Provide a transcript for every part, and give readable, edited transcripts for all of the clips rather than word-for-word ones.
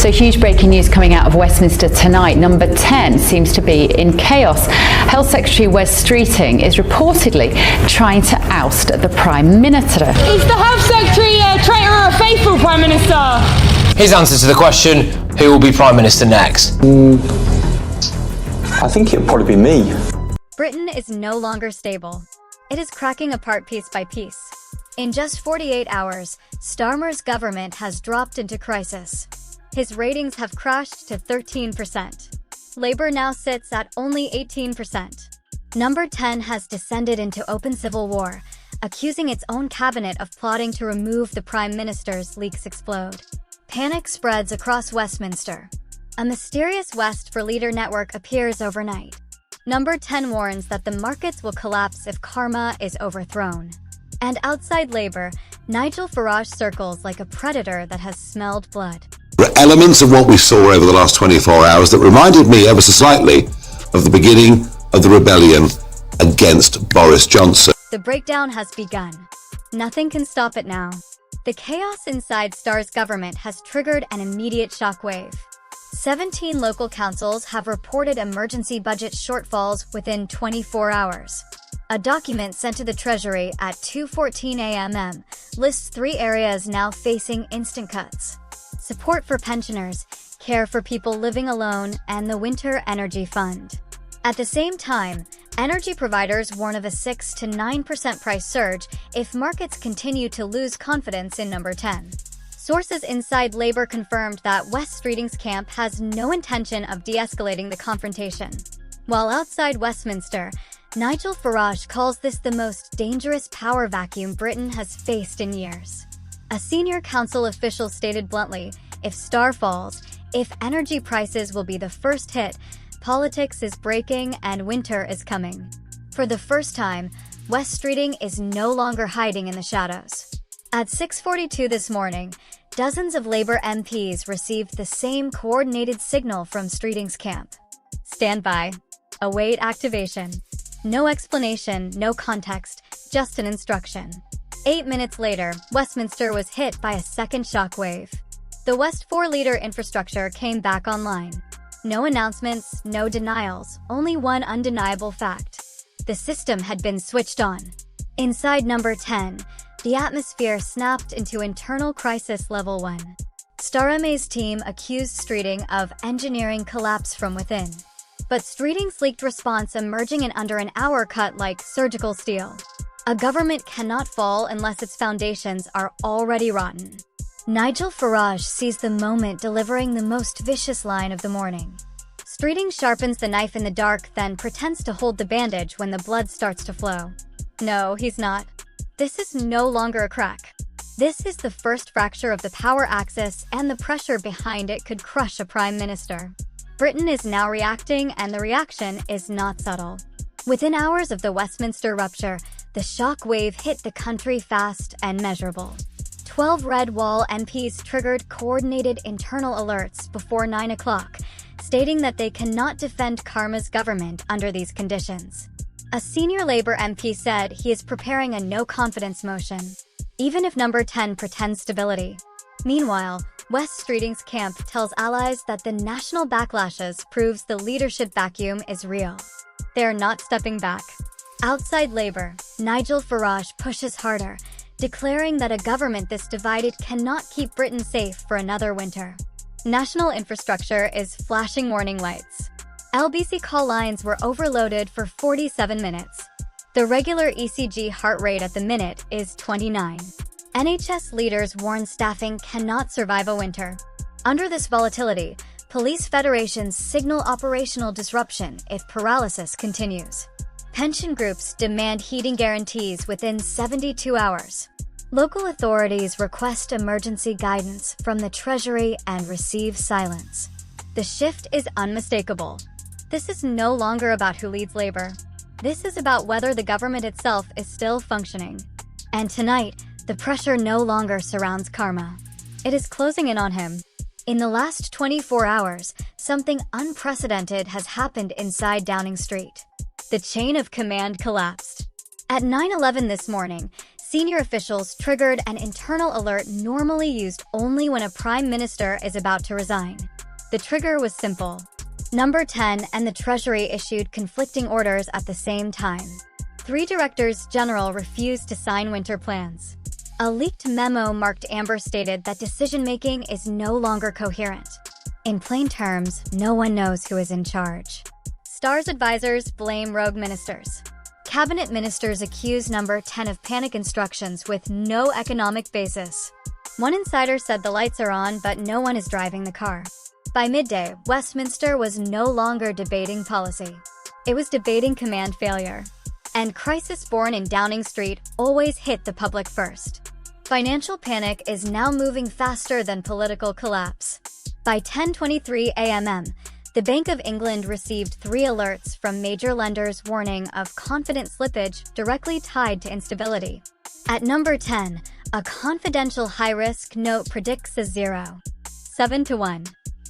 So huge breaking news coming out of Westminster tonight. Number 10 seems to be in chaos. Health Secretary Wes Streeting is reportedly trying to oust the Prime Minister. Is the Health Secretary a traitor or a faithful Prime Minister? His answer to the question, who will be Prime Minister next? I think it'll probably be me. Britain is no longer stable. It is cracking apart piece by piece. In just 48 hours, Starmer's government has dropped into crisis. His ratings have crashed to 13%. Labour now sits at only 18%. Number 10 has descended into open civil war, accusing its own cabinet of plotting to remove the Prime Minister's leaks explode. Panic spreads across Westminster. A mysterious West for Leader network appears overnight. Number 10 warns that the markets will collapse if karma is overthrown. And outside Labour, Nigel Farage circles like a predator that has smelled blood. There are elements of what we saw over the last 24 hours that reminded me ever so slightly of the beginning of the rebellion against Boris Johnson. The breakdown has begun. Nothing can stop it now. The chaos inside Starr's government has triggered an immediate shockwave. 17 local councils have reported emergency budget shortfalls within 24 hours. A document sent to the Treasury at 2:14 a.m. lists 3 areas now facing instant cuts: support for pensioners, care for people living alone, and the Winter Energy Fund. At the same time, energy providers warn of a 6 to 9% price surge if markets continue to lose confidence in Number 10. Sources inside Labour confirmed that Wes Streeting's camp has no intention of de-escalating the confrontation. While outside Westminster, Nigel Farage calls this the most dangerous power vacuum Britain has faced in years. A senior council official stated bluntly, if Starr falls, if energy prices will be the first hit, politics is breaking and winter is coming. For the first time, Wes Streeting is no longer hiding in the shadows. At 6:42 this morning, dozens of Labour MPs received the same coordinated signal from Streeting's camp. Stand by. Await activation. No explanation, no context, just an instruction. 8 minutes later, Westminster was hit by a second shockwave. The West 4 leader infrastructure came back online. No announcements, no denials, only one undeniable fact. The system had been switched on. Inside Number 10, the atmosphere snapped into internal crisis level 1. Starmer's team accused Streeting of engineering collapse from within. But Streeting's leaked response emerging in under an hour cut like surgical steel. A government cannot fall unless its foundations are already rotten. Nigel Farage sees the moment, delivering the most vicious line of the morning. Streeting sharpens the knife in the dark, then pretends to hold the bandage when the blood starts to flow. No, he's not. This is no longer a crack. This is the first fracture of the power axis, and the pressure behind it could crush a prime minister. Britain is now reacting, and the reaction is not subtle. Within hours of the Westminster rupture, the shock wave hit the country fast and measurable. 12 Red Wall MPs triggered coordinated internal alerts before 9 o'clock, stating that they cannot defend Karma's government under these conditions. A senior Labour MP said he is preparing a no-confidence motion, even if Number 10 pretends stability. Meanwhile, Wes Streeting's camp tells allies that the national backlashes proves the leadership vacuum is real. They're not stepping back. Outside Labour, Nigel Farage pushes harder, declaring that a government this divided cannot keep Britain safe for another winter. National infrastructure is flashing warning lights. LBC call lines were overloaded for 47 minutes. The regular ECG heart rate at the minute is 29. NHS leaders warn staffing cannot survive a winter. Under this volatility, police federations signal operational disruption if paralysis continues. Pension groups demand heating guarantees within 72 hours. Local authorities request emergency guidance from the Treasury and receive silence. The shift is unmistakable. This is no longer about who leads Labour. This is about whether the government itself is still functioning. And tonight, the pressure no longer surrounds Karma. It is closing in on him. In the last 24 hours, something unprecedented has happened inside Downing Street. The chain of command collapsed. At 9:11 this morning, Senior officials triggered an internal alert normally used only when a prime minister is about to resign. The trigger was simple. Number 10 and the Treasury issued conflicting orders at the same time. 3 directors general refused to sign winter plans. A leaked memo marked amber stated that decision-making is no longer coherent. In plain terms, no one knows who is in charge. Star's advisors blame rogue ministers. Cabinet ministers accuse number 10 of panic instructions with no economic basis. One insider said the lights are on, but no one is driving the car. By midday, Westminster was no longer debating policy. It was debating command failure. And crisis born in Downing Street always hit the public first. Financial panic is now moving faster than political collapse. By 10:23 a.m., the Bank of England received 3 alerts from major lenders warning of confident slippage directly tied to instability. At number 10, a confidential high-risk note predicts a 0.7 to 1.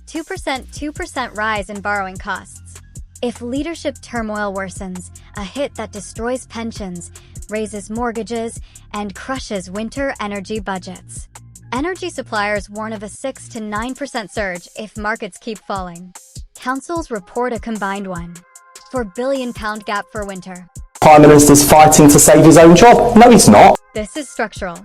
2% rise in borrowing costs. If leadership turmoil worsens, a hit that destroys pensions, raises mortgages, and crushes winter energy budgets. Energy suppliers warn of a 6 to 9% surge if markets keep falling. Councils report a combined £1.4 billion gap for winter. Prime Minister's fighting to save his own job. No, he's not. This is structural.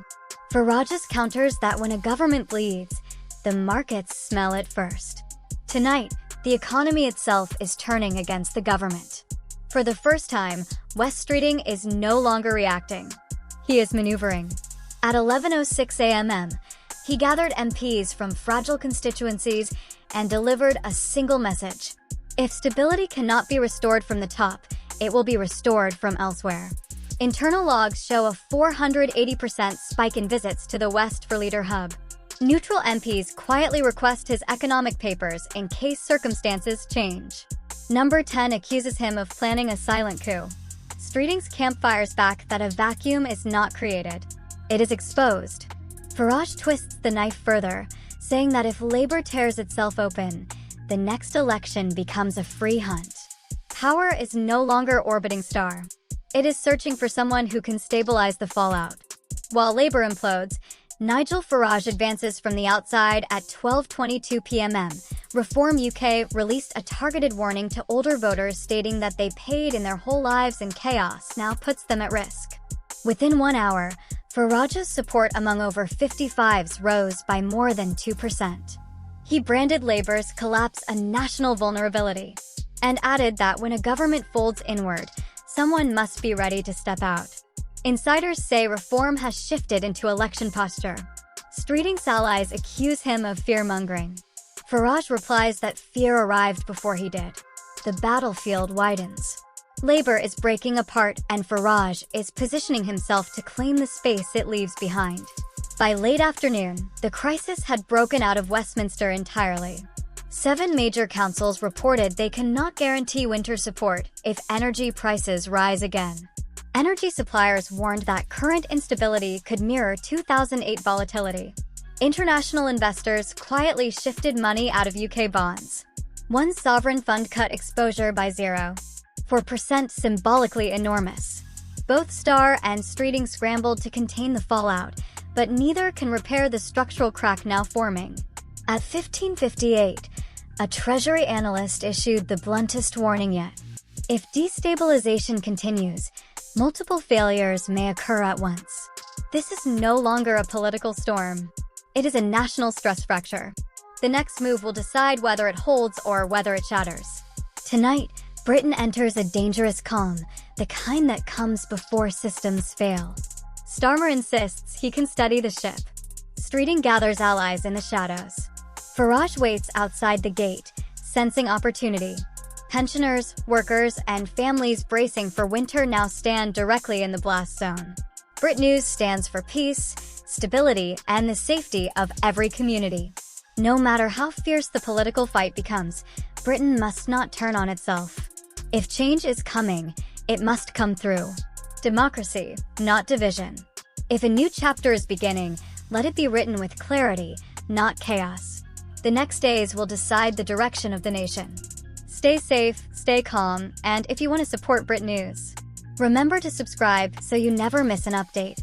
Farage counters that when a government bleeds, the markets smell it first. Tonight, the economy itself is turning against the government. For the first time, West Streeting is no longer reacting. He is maneuvering. At 11:06 a.m., he gathered MPs from fragile constituencies and delivered a single message. If stability cannot be restored from the top, it will be restored from elsewhere. Internal logs show a 480% spike in visits to the West for Leader Hub. Neutral MPs quietly request his economic papers in case circumstances change. Number 10 accuses him of planning a silent coup. Streeting's camp fires back that a vacuum is not created. It is exposed. Farage twists the knife further, saying that if Labour tears itself open, the next election becomes a free hunt. Power is no longer orbiting Star. It is searching for someone who can stabilize the fallout. While Labour implodes, Nigel Farage advances from the outside at 12:22 p.m. Reform UK released a targeted warning to older voters stating that they paid in their whole lives and chaos now puts them at risk. Within 1 hour, Farage's support among over 55s rose by more than 2%. He branded Labour's collapse a national vulnerability and added that when a government folds inward, someone must be ready to step out. Insiders say reform has shifted into election posture. Streeting's allies accuse him of fear-mongering. Farage replies that fear arrived before he did. The battlefield widens. Labour is breaking apart and Farage is positioning himself to claim the space it leaves behind. By late afternoon, the crisis had broken out of Westminster entirely. 7 major councils reported they cannot guarantee winter support if energy prices rise again. Energy suppliers warned that current instability could mirror 2008 volatility. International investors quietly shifted money out of UK bonds. One sovereign fund cut exposure by 0.4%, symbolically enormous. Both Star and Streeting scrambled to contain the fallout, but neither can repair the structural crack now forming. At 15:58, a Treasury analyst issued the bluntest warning yet. If destabilization continues, multiple failures may occur at once. This is no longer a political storm. It is a national stress fracture. The next move will decide whether it holds or whether it shatters. Tonight, Britain enters a dangerous calm, the kind that comes before systems fail. Starmer insists he can steady the ship. Streeting gathers allies in the shadows. Farage waits outside the gate, sensing opportunity. Pensioners, workers, and families bracing for winter now stand directly in the blast zone. Brit News stands for peace, stability, and the safety of every community. No matter how fierce the political fight becomes, Britain must not turn on itself. If change is coming, it must come through democracy, not division. If a new chapter is beginning, let it be written with clarity, not chaos. The next days will decide the direction of the nation. Stay safe, stay calm, and if you want to support Brit News, remember to subscribe so you never miss an update.